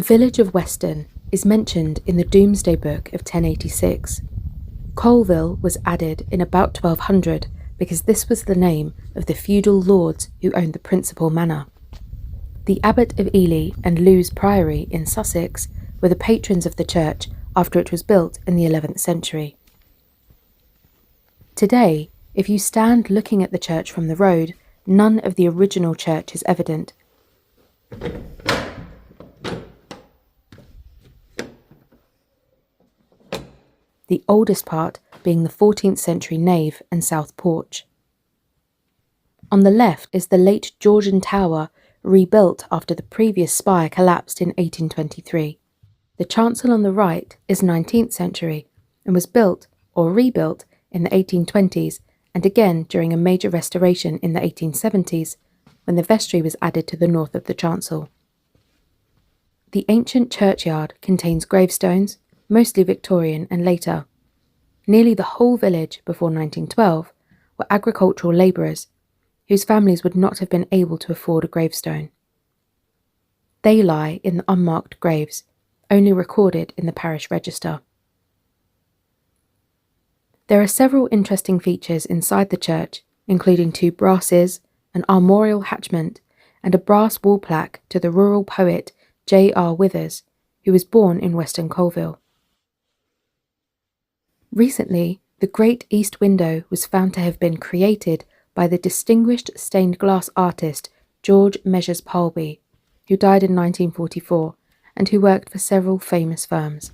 The village of Weston is mentioned in the Domesday Book of 1086. Colville was added in about 1200 because this was the name of the feudal lords who owned the principal manor. The Abbot of Ely and Lewes Priory in Sussex were the patrons of the church after it was built in the 11th century. Today, if you stand looking at the church from the road, none of the original church is evident. The oldest part being the 14th century nave and south porch. On the left is the late Georgian tower, rebuilt after the previous spire collapsed in 1823. The chancel on the right is 19th century and was built or rebuilt in the 1820s and again during a major restoration in the 1870s when the vestry was added to the north of the chancel. The ancient churchyard contains gravestones, mostly Victorian and later. Nearly the whole village before 1912 were agricultural labourers whose families would not have been able to afford a gravestone. They lie in the unmarked graves, only recorded in the parish register. There are several interesting features inside the church, including 2 brasses, an armorial hatchment, and a brass wall plaque to the rural poet J.R. Withers, who was born in Weston Colville. Recently, the Great East Window was found to have been created by the distinguished stained glass artist George Measures Palby, who died in 1944 and who worked for several famous firms.